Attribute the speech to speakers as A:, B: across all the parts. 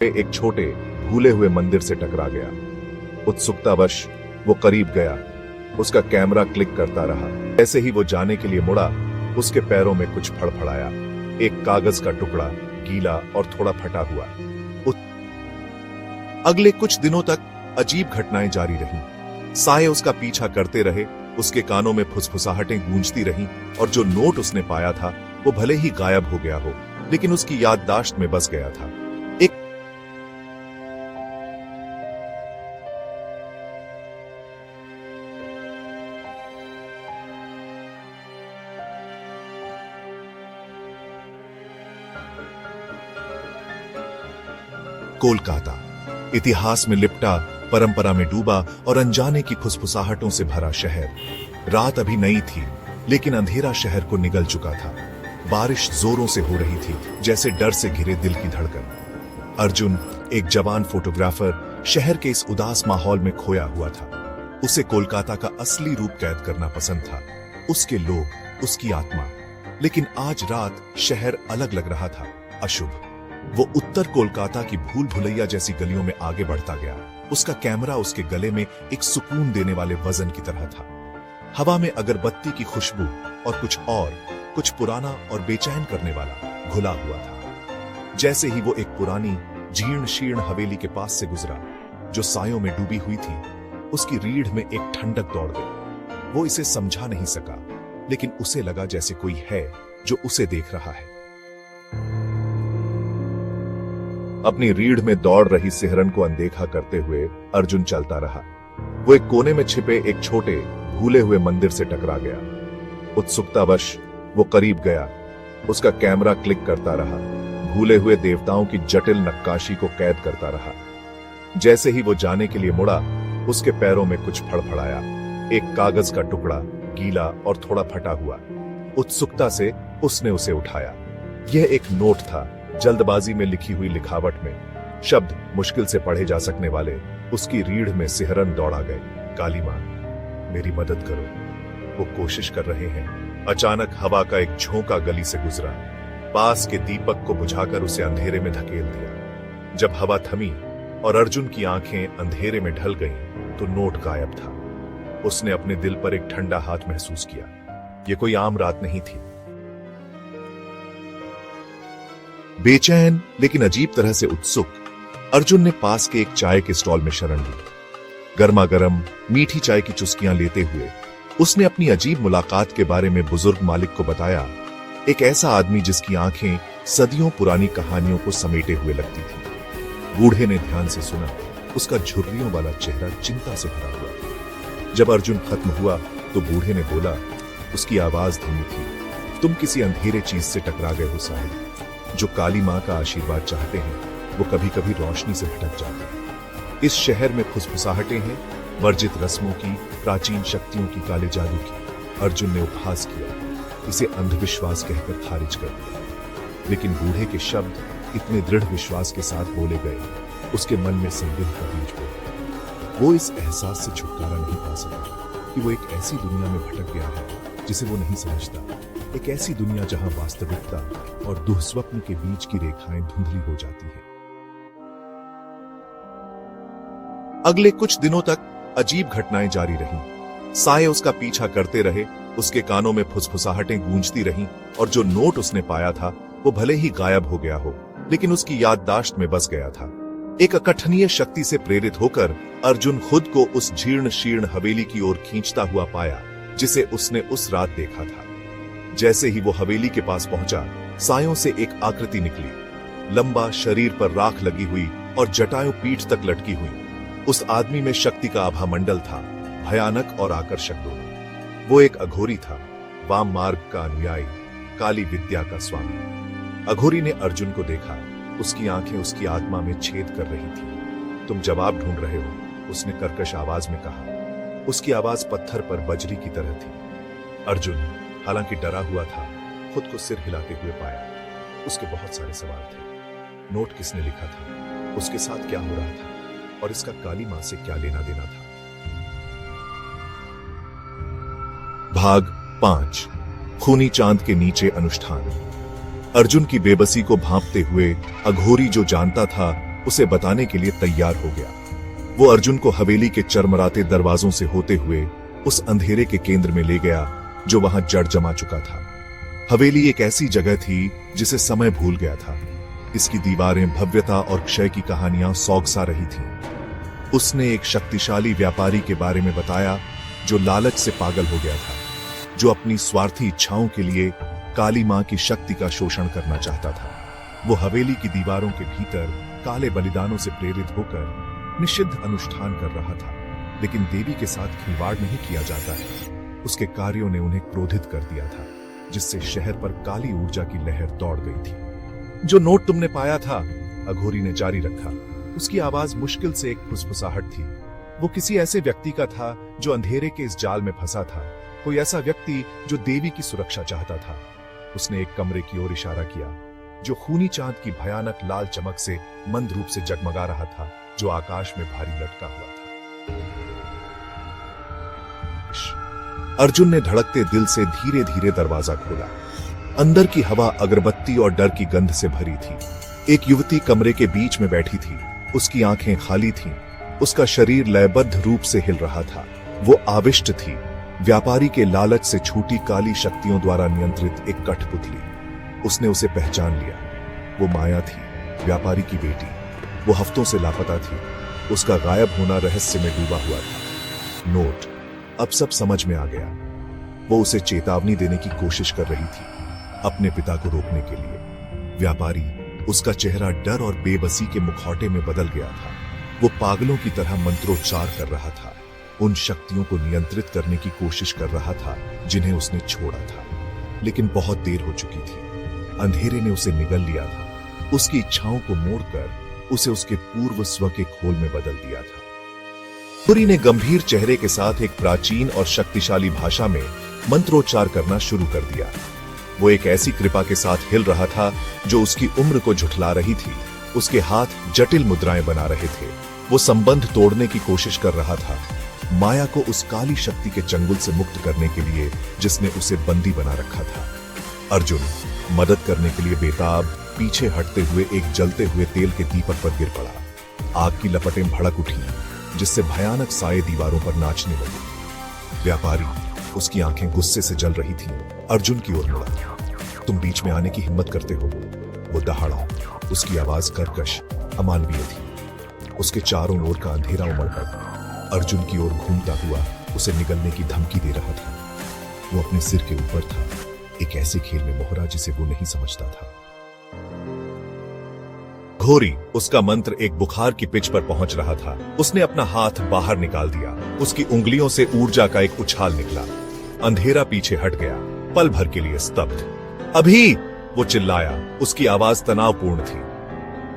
A: एक छोटे भूले हुए मंदिर से टकरा गया। उत्सुकतावश वो करीब गया। उसका कैमरा क्लिक करता रहा। जैसे ही वो जाने के लिए मुड़ा, उसके पैरों में कुछ फड़फड़ाया। एक कागज का टुकड़ा, गीला और थोड़ा फटा हुआ। अगले कुछ दिनों तक अजीब घटनाएं जारी रहीं। साए उसका पीछा करते रहे, उसके कानों में फुसफुसाहटें गूंजती रहीं, और जो नोट उसने पाया था वो भले ही गायब हो गया हो, लेकिन उसकी याददाश्त में बस गया था। एक कोलकाता, इतिहास में लिपटा, परंपरा में डूबा और अनजाने की फुसफुसाहटों से भरा शहर। रात अभी नई थी, लेकिन अंधेरा शहर को निगल चुका था। बारिश जोरों से हो रही थी, जैसे डर से घिरे दिल की धड़कन। अर्जुन, एक जवान फोटोग्राफर, शहर के इस उदास माहौल में खोया हुआ था। उसे कोलकाता का असली रूप कैद करना पसंद था, उसके लोग, उसकी आत्मा। लेकिन आज रात शहर अलग लग रहा था, अशुभ। वो उत्तर कोलकाता की भूल भुलैया जैसी गलियों में आगे बढ़ता गया। उसका कैमरा उसके गले में एक सुकून देने वाले वजन की तरह था। हवा में अगरबत्ती की खुशबू और कुछ पुराना और बेचैन करने वाला घुला हुआ था। जैसे ही वो एक पुरानी जीर्ण शीर्ण हवेली के पास से गुजरा, जो सायों में डूबी हुई थी, उसकी रीढ़ में एक ठंडक दौड़ गई। वो इसे समझा नहीं सका, लेकिन उसे लगा जैसे कोई है जो उसे देख रहा है। अपनी रीढ़ में दौड़ रही सिहरन को अनदेखा करते हुए अर्जुन चलता रहा। वो एक कोने में छिपे एक छोटे भूले हुए मंदिर से टकरा गया। उत्सुकतावश वो करीब गया। उसका कैमरा क्लिक करता रहा, भूले हुए देवताओं की जटिल नक्काशी को कैद करता रहा। जैसे ही वो जाने के लिए मुड़ा, उसके पैरों में कुछ फड़फड़ाया। एक कागज का टुकड़ा, गीला और थोड़ा फटा हुआ। उत्सुकता से उसने उसे उठाया। यह एक नोट था, जल्दबाजी में लिखी हुई लिखावट में। शब्द मुश्किल से पढ़े जा सकने वाले। उसकी रीढ़ में सिहरन दौड़ा गए। काली मां, मेरी मदद करो। वो कोशिश कर रहे हैं। अचानक हवा का एक झोंका गली से गुजरा, पास के दीपक को बुझाकर उसे अंधेरे में धकेल दिया। जब हवा थमी और अर्जुन की आंखें अंधेरे में ढल गईं, तो नोट गायब था। उसने अपने दिल पर एक ठंडा हाथ महसूस किया। यह कोई आम रात नहीं थी। बेचैन लेकिन अजीब तरह से उत्सुक, अर्जुन ने पास के एक चाय के स्टॉल में शरण ली। गर्मा गर्म मीठी चाय की चुस्कियां लेते हुए उसने अपनी अजीब मुलाकात के बारे में बुजुर्ग मालिक को बताया। एक ऐसा आदमी जिसकी आंखें सदियों पुरानी कहानियों को समेटे हुए लगती थी। बूढ़े ने ध्यान से सुना। उसका झुर्रियों वाला चेहरा चिंता से भरा हुआ। जब अर्जुन खत्म हुआ तो बूढ़े ने बोला, उसकी आवाज धीमी थी, तुम किसी अंधेरे चीज से टकरा गए हो साहिब। जो काली मां का आशीर्वाद चाहते हैं, वो कभी कभी रोशनी से भटक जाते हैं। इस शहर में फुसफुसाहटें हैं, वर्जित रस्मों की, प्राचीन शक्तियों की, काले जादू की। अर्जुन ने उपहास किया, इसे अंधविश्वास कहकर खारिज कर दिया। लेकिन बूढ़े के शब्द इतने दृढ़ विश्वास के साथ बोले गए, उसके मन में संदेह का बीज बोला। वो इस एहसास से छुटकारा नहीं पा सका कि वो एक ऐसी दुनिया में भटक गया है जिसे वो नहीं समझता। एक ऐसी दुनिया जहां वास्तविकता और दुःस्वप्न के बीच की रेखाएं धुंधली हो जाती है। अगले कुछ दिनों तक अजीब घटनाएं जारी रहीं। साए उसका पीछा करते रहे, उसके कानों में फुसफुसाहटें गूंजती रहीं, और जो नोट उसने पाया था वो भले ही गायब हो गया हो, लेकिन उसकी याददाश्त में बस गया था। एक अकथनीय शक्ति से प्रेरित होकर अर्जुन खुद को उस जीर्ण शीर्ण हवेली की ओर खींचता हुआ पाया, जिसे उसने उस रात देखा था। जैसे ही वो हवेली के पास पहुंचा, सायों से एक आकृति निकली, लंबा, शरीर पर राख लगी हुई और जटायु पीठ तक लटकी हुई। उस आदमी में शक्ति का आभा मंडल था, भयानक और आकर्षक दोनों। वो एक अघोरी था, वाम मार्ग का अनुयायी, काली विद्या का स्वामी। अघोरी ने अर्जुन को देखा। उसकी आंखें उसकी आत्मा में छेद कर रही थी। तुम जवाब ढूंढ रहे हो, उसने कर्कश आवाज में कहा। उसकी आवाज पत्थर पर बजरी की तरह थी। अर्जुन, हालांकि डरा हुआ था, खुद को सिर हिलाते हुए पाया। उसके बहुत सारे सवाल थे। नोट किसने लिखा था? उसके साथ क्या हो रहा था? और इसका काली मां से क्या लेना देना था? भाग 5। खूनी चांद के नीचे अनुष्ठान। अर्जुन की बेबसी को भांपते हुए अघोरी जो जानता था उसे बताने के लिए तैयार हो गया। वो अर्जुन को हवेली के चरमराते दरवाजों से होते हुए उस अंधेरे के केंद्र में ले गया जो वहां जड़ जमा चुका था। हवेली एक ऐसी जगह थी जिसे समय भूल गया था। इसकी दीवारें भव्यता और क्षय की कहानियां सौगसा रही थीं। उसने एक शक्तिशाली व्यापारी के बारे में बताया जो लालच से पागल हो गया था, जो अपनी स्वार्थी इच्छाओं के लिए काली मां की शक्ति का शोषण करना चाहता था। वो हवेली की दीवारों के भीतर काले बलिदानों से प्रेरित होकर निषिद्ध अनुष्ठान कर रहा था, लेकिन देवी के साथ खिलवाड़ नहीं किया जाता है। उसके कार्यों ने उन्हें क्रोधित कर दिया था, जिससे शहर पर काली ऊर्जा की लहर दौड़ गई थी। जो नोट तुमने पाया था, अघोरी ने जारी रखा। उसकी आवाज मुश्किल से एक फुसफुसाहट थी। वो किसी ऐसे व्यक्ति का था जो अंधेरे के इस जाल में फंसा था, कोई ऐसा व्यक्ति जो देवी की सुरक्षा चाहता था। उसने एक कमरे की ओर इशारा किया जो खूनी चांद की भयानक लाल चमक से मंद रूप से जगमगा रहा था, जो आकाश में भारी लटका हुआ था। अर्जुन ने धड़कते दिल से धीरे धीरे दरवाजा खोला। अंदर की हवा अगरबत्ती और डर की गंध से भरी थी। एक युवती कमरे के बीच में बैठी थी। उसकी आंखें खाली थीं। उसका शरीर लयबद्ध रूप से हिल रहा था। वो आविष्ट थी, व्यापारी के लालच से छूटी काली शक्तियों द्वारा नियंत्रित एक कठपुतली। उसने उसे पहचान लिया। वो माया थी, व्यापारी की बेटी। वो हफ्तों से लापता थी। उसका गायब होना रहस्य में डूबा हुआ था। नोट, अब सब समझ में आ गया। वो उसे चेतावनी देने की कोशिश कर रही थी, अपने पिता को रोकने के लिए। व्यापारी, उसका चेहरा डर और बेबसी के मुखौटे में बदल गया था। वो पागलों की तरह मंत्रोच्चार कर रहा था, उन शक्तियों को नियंत्रित करने की कोशिश कर रहा था जिन्हें उसने छोड़ा था। लेकिन बहुत देर हो चुकी थी। अंधेरे ने उसे निगल लिया था। उसकी इच्छाओं को मोड़कर उसे उसके पूर्व स्व के खोल में बदल दिया था। पुरी ने गंभीर चेहरे के साथ एक प्राचीन और शक्तिशाली भाषा में मंत्रोच्चार करना शुरू कर दिया। वो एक ऐसी कृपा के साथ हिल रहा था जो उसकी उम्र को झुठला रही थी। उसके हाथ जटिल मुद्राएं बना रहे थे। वो संबंध तोड़ने की कोशिश कर रहा था, माया को उस काली शक्ति के चंगुल से मुक्त करने के लिए जिसने उसे बंदी बना रखा था। अर्जुन मदद करने के लिए बेताब पीछे हटते हुए एक जलते हुए तेल के दीपक पर गिर पड़ा। आग की लपटें भड़क उठी, जिससे भयानक साए दीवारों पर नाचने लगे। व्यापारी, उसकी आंखें गुस्से से जल रही थीं, अर्जुन की ओर मुड़ा। तुम बीच में आने की हिम्मत करते हो? वो दहाड़ा। उसकी आवाज कर्कश, अमानवीय थी। उसके चारों ओर का अंधेरा उमड़ पड़ा। अर्जुन की ओर घूमता हुआ उसे निगलने की धमकी दे रहा था। वो अपने सिर के ऊपर था, एक ऐसे खेल में मोहरा जिसे वो नहीं समझता था। घोरी, उसका मंत्र एक बुखार की पिच पर पहुंच रहा था। उसने अपना हाथ बाहर निकाल दिया। उसकी उंगलियों से ऊर्जा का एक उछाल निकला। अंधेरा पीछे हट गया, पल भर के लिए स्तब्ध। अभी! वो चिल्लाया। उसकी आवाज तनावपूर्ण थी।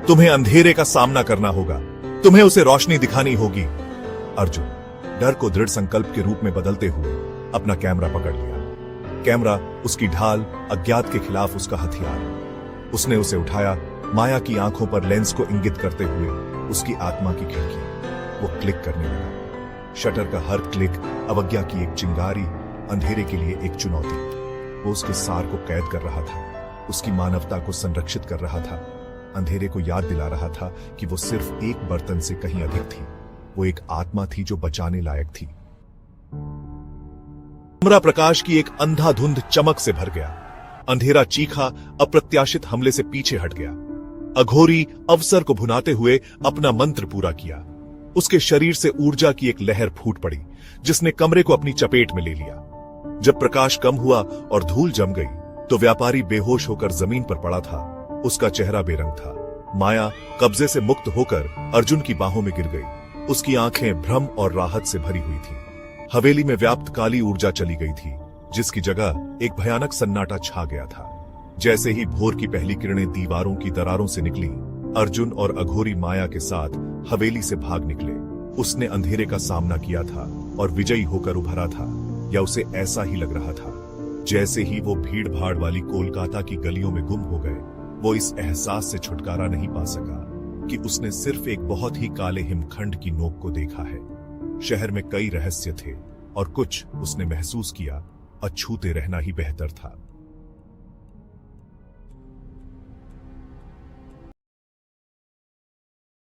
A: तुम्हें अंधेरे का सामना करना होगा। तुम्हें उसे रोशनी दिखानी होगी। अर्जुन, डर को दृढ़ संकल्प के रूप में बदलते हुए, अपना कैमरा पकड़ लिया। कैमरा उसकी ढाल, अज्ञात के खिलाफ उसका हथियार। उसने उसे उठाया, माया की आंखों पर लेंस को इंगित करते हुए उसकी आत्मा की खिड़की। वो क्लिक करने लगा। शटर का हर क्लिक अवज्ञा की एक चिंगारी, अंधेरे के लिए एक चुनौती। वो उसके सार को कैद कर रहा था, उसकी मानवता को संरक्षित कर रहा था, अंधेरे को याद दिला रहा था कि वो सिर्फ एक बर्तन से कहीं अधिक थी। वो एक आत्मा थी जो बचाने लायक थी। कमरा प्रकाश की एक अंधाधुंध चमक से भर गया। अंधेरा चीखा, अप्रत्याशित हमले से पीछे हट गया। अघोरी अवसर को भुनाते हुए अपना मंत्र पूरा किया। उसके शरीर से ऊर्जा की एक लहर फूट पड़ी, जिसने कमरे को अपनी चपेट में ले लिया। जब प्रकाश कम हुआ और धूल जम गई, तो व्यापारी बेहोश होकर जमीन पर पड़ा था। उसका चेहरा बेरंग था। माया कब्जे से मुक्त होकर अर्जुन की बाहों में गिर गई। उसकी आंखें भ्रम और राहत से भरी हुई थी। हवेली में व्याप्त काली ऊर्जा चली गई थी, जिसकी जगह एक भयानक सन्नाटा छा गया था। जैसे ही भोर की पहली किरणें दीवारों की दरारों से निकली, अर्जुन और अघोरी माया के साथ हवेली से भाग निकले। उसने अंधेरे का सामना किया था और विजयी होकर उभरा था, या उसे ऐसा ही लग रहा था। जैसे ही वो भीड़ भाड़ वाली कोलकाता की गलियों में गुम हो गए, वो इस एहसास से छुटकारा नहीं पा सका कि उसने सिर्फ एक बहुत ही काले हिमखंड की नोक को देखा है। शहर में कई रहस्य थे और कुछ उसने महसूस किया, अछूते रहना ही बेहतर था।